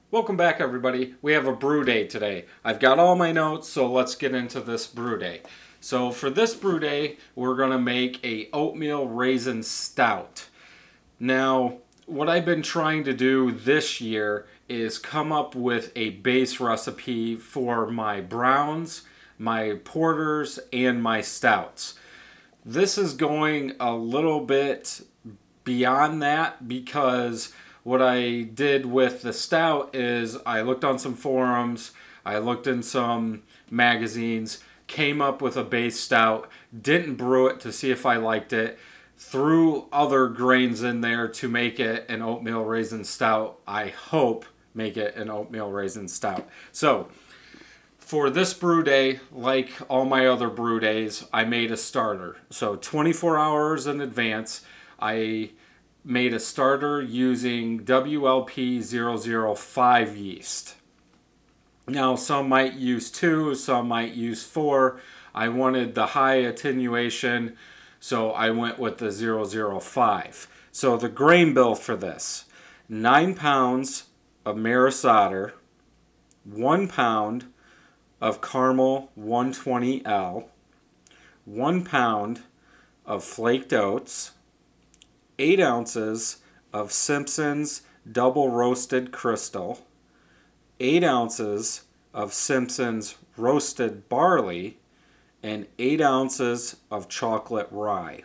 Welcome back, everybody. We have a brew day today. I've got all my notes, so let's get into this brew day. So for this brew day, we're going to make a oatmeal raisin stout. Now, what I've been trying to do this year is come up with a base recipe for my browns, my porters, and my stouts. This is going a little bit beyond that because what I did with the stout is I looked on some forums, I looked in some magazines, came up with a base stout, didn't brew it to see if I liked it, threw other grains in there to make it an oatmeal raisin stout. I hope make it an oatmeal raisin stout. So for this brew day, like all my other brew days, I made a starter. So 24 hours in advance, I made a starter using WLP005 yeast. Now, some might use 2, some might use 4. I wanted the high attenuation, so I went with the 005. So the grain bill for this, 9 pounds of Maris Otter, 1 pound of caramel 120L, 1 pound of flaked oats, 8 ounces of Simpsons double roasted crystal, 8 ounces of Simpsons roasted barley, and 8 ounces of chocolate rye.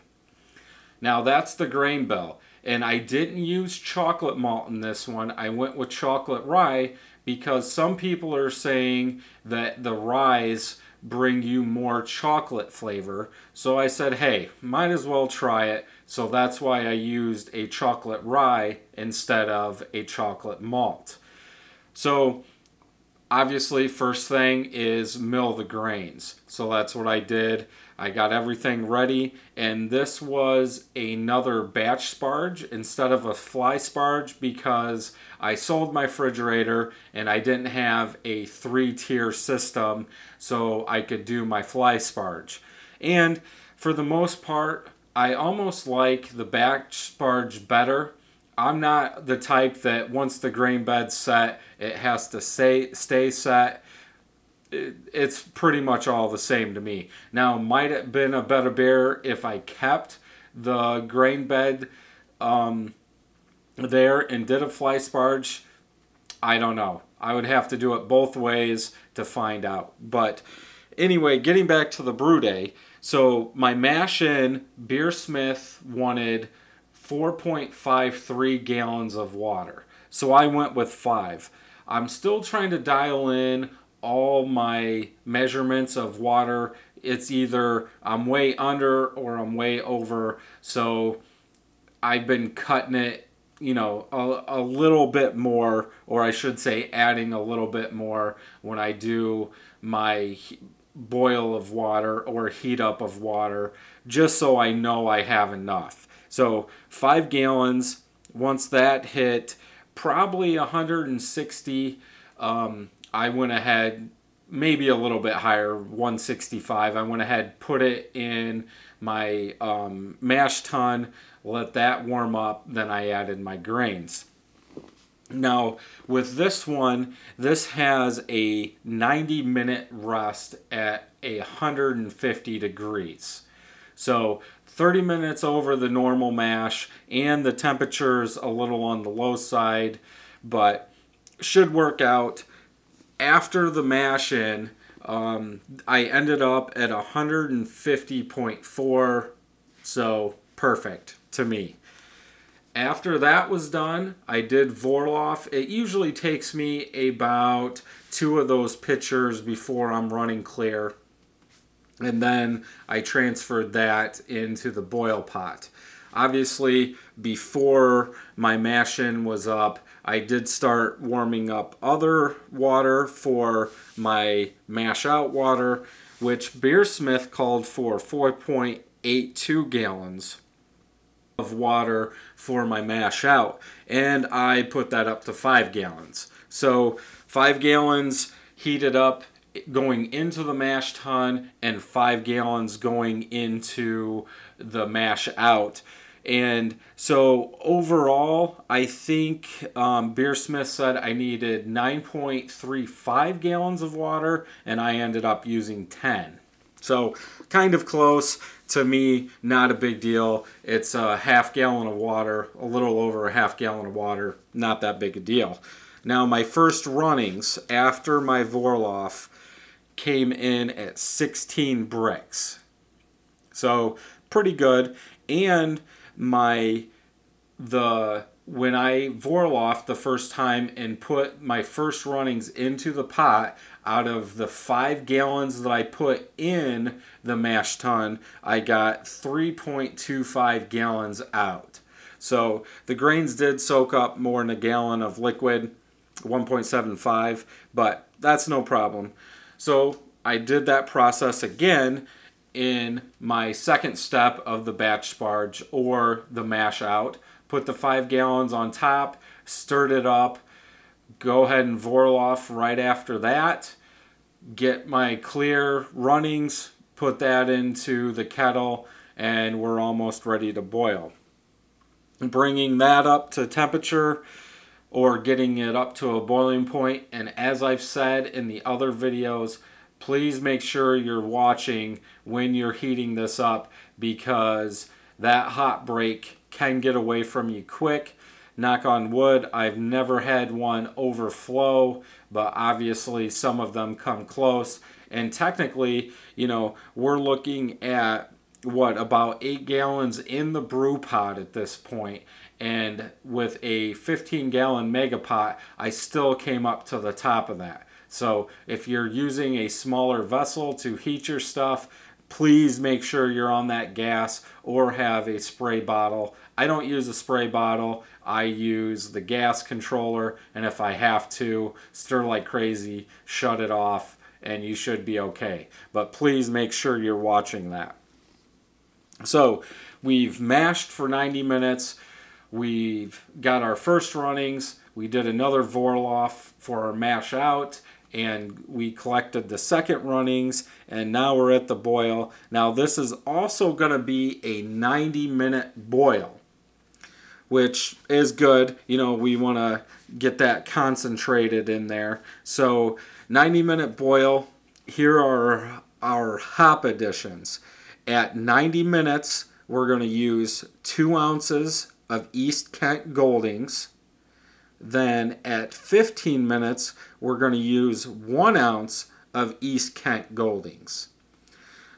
Now that's the grain bill. And I didn't use chocolate malt in this one. I went with chocolate rye because some people are saying that the ryes bring you more chocolate flavor. So I said, hey, might as well try it. So that's why I used a chocolate rye instead of a chocolate malt. So obviously, first thing is mill the grains. So that's what I did. I got everything ready, and this was another batch sparge instead of a fly sparge because I sold my refrigerator and I didn't have a 3-tier system so I could do my fly sparge. And for the most part, I almost like the batch sparge better. I'm not the type that once the grain bed's set, it has to stay set. It's pretty much all the same to me. Now, might have been a better beer if I kept the grain bed there and did a fly sparge. I don't know. I would have to do it both ways to find out. But anyway, getting back to the brew day. So my mash in, Beersmith wanted 4.53 gallons of water. So I went with 5. I'm still trying to dial in all my measurements of water. It's either I'm way under or I'm way over. So I've been cutting it, a little bit more, or I should say adding a little bit more when I do my boil of water or heat up of water, just so I know I have enough. So 5 gallons, once that hit probably 160, I went ahead, maybe a little bit higher, 165. I went ahead, put it in my mash tun, let that warm up, then I added my grains. Now, with this one, this has a 90-minute rest at 150 degrees. So 30 minutes over the normal mash, and the temperature's a little on the low side, but should work out. After the mash in, I ended up at 150.4, so perfect to me. After that was done, I did Vorloff. It usually takes me about 2 of those pitchers before I'm running clear. And then I transferred that into the boil pot. Obviously, before my mash-in was up, I did start warming up other water for my mash-out water, which Beersmith called for 4.82 gallons of water for my mash-out. And I put that up to 5 gallons. So 5 gallons heated up going into the mash tun and 5 gallons going into the mash out. And so overall, I think Beersmith said I needed 9.35 gallons of water, and I ended up using 10. So kind of close. To me, not a big deal. It's a half gallon of water, a little over a half gallon of water, not that big a deal. Now my first runnings after my Vorloff came in at 16 bricks. So pretty good. And when I Vorloff the first time and put my first runnings into the pot, out of the 5 gallons that I put in the mash tun, I got 3.25 gallons out. So the grains did soak up more than a gallon of liquid, 1.75, but that's no problem. So I did that process again in my second step of the batch sparge or the mash out. Put the 5 gallons on top, stirred it up, go ahead and Vorloff right after that. Get my clear runnings, put that into the kettle, and we're almost ready to boil. Bringing that up to temperature or getting it up to a boiling point, and as I've said in the other videos, please make sure you're watching when you're heating this up, because that hot break can get away from you quick. Knock on wood, I've never had one overflow, but obviously some of them come close. And technically, you know, we're looking at what, about 8 gallons in the brew pot at this point, and with a 15-gallon mega pot, I still came up to the top of that. So if you're using a smaller vessel to heat your stuff, please make sure you're on that gas or have a spray bottle. I don't use a spray bottle. I use the gas controller, and if I have to, stir like crazy, shut it off, and you should be okay. But please make sure you're watching that. So we've mashed for 90 minutes. We've got our first runnings. We did another Vorloff for our mash out, and we collected the second runnings, and now we're at the boil. Now this is also going to be a 90-minute boil, which is good. You know, we want to get that concentrated in there. So 90-minute boil. Here are our hop additions. At 90 minutes, we're going to use 2 ounces of East Kent Goldings. Then at 15 minutes, we're going to use 1 ounce of East Kent Goldings.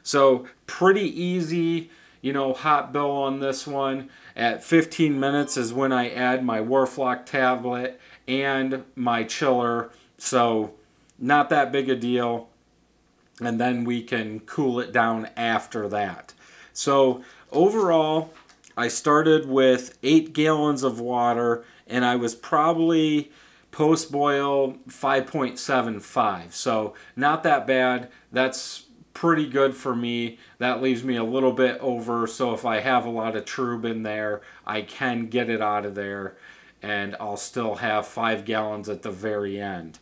So pretty easy, you know, hot bill on this one. At 15 minutes is when I add my Warflock tablet and my chiller. So not that big a deal. And then we can cool it down after that. So overall, I started with 8 gallons of water, and I was probably post-boil 5.75. So not that bad. That's pretty good for me. That leaves me a little bit over, so if I have a lot of trub in there, I can get it out of there, and I'll still have 5 gallons at the very end.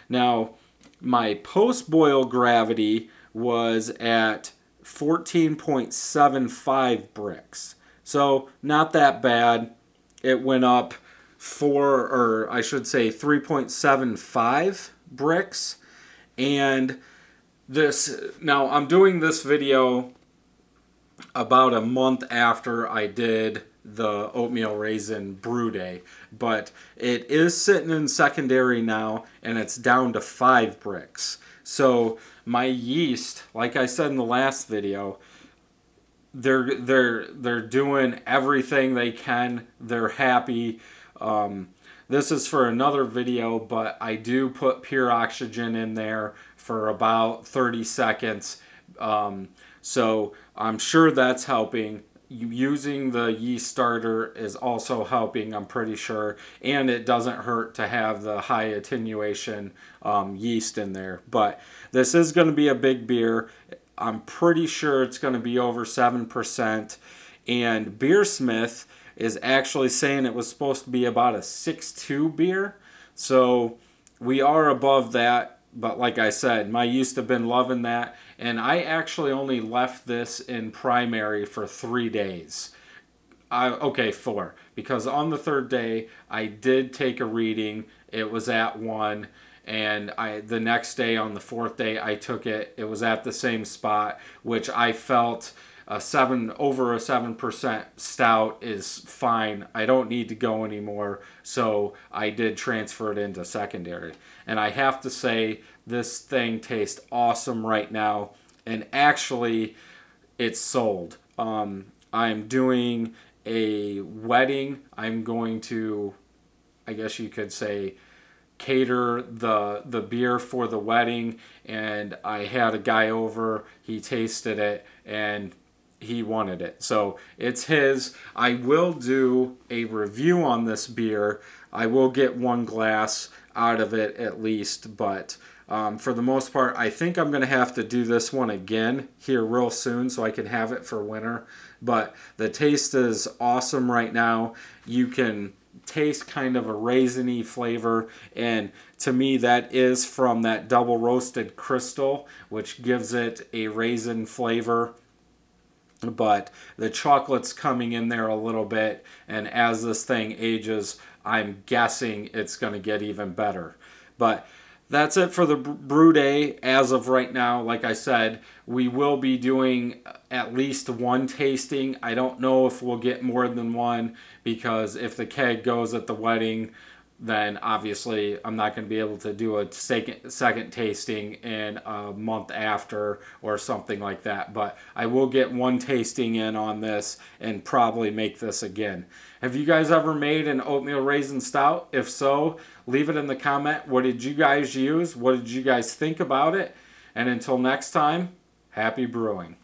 Now, my post-boil gravity was at 14.75 bricks. So not that bad. It went up 3.75 bricks. And now I'm doing this video about a month after I did the Oatmeal Raisin Brew Day, but it is sitting in secondary now, and it's down to 5 bricks. So my yeast, like I said in the last video, they're doing everything they can. They're happy. This is for another video, but I do put pure oxygen in there for about 30 seconds. So I'm sure that's helping. Using the yeast starter is also helping, I'm pretty sure. And it doesn't hurt to have the high attenuation yeast in there. But this is going to be a big beer. I'm pretty sure it's going to be over 7%. And Beersmith is actually saying it was supposed to be about a 6.2 beer. So we are above that. But like I said, my yeast have been loving that. And I actually only left this in primary for 3 days. Okay, 4. Because on the third day, I did take a reading. It was at 1. And the next day, on the fourth day, I took it. It was at the same spot, which I felt over a 7% stout is fine. I don't need to go anymore. So I did transfer it into secondary. And I have to say, this thing tastes awesome right now. And actually, it's sold. I'm doing a wedding. I'm going to, I guess you could say, cater the beer for the wedding, and I had a guy over. He tasted it and he wanted it, so it's his. I will do a review on this beer. I will get 1 glass out of it at least, but for the most part, I think I'm going to have to do this one again here real soon so I can have it for winter. But the taste is awesome right now. You can taste kind of a raisiny flavor, and to me that is from that double roasted crystal, which gives it a raisin flavor. But the chocolate's coming in there a little bit, and as this thing ages, I'm guessing it's going to get even better. But that's it for the brew day as of right now. Like I said, we will be doing at least 1 tasting. I don't know if we'll get more than 1, because if the keg goes at the wedding, then obviously I'm not going to be able to do a second tasting in a month after or something like that. But I will get 1 tasting in on this and probably make this again. Have you guys ever made an oatmeal raisin stout? If so, leave it in the comment. What did you guys use? What did you guys think about it? And until next time, happy brewing.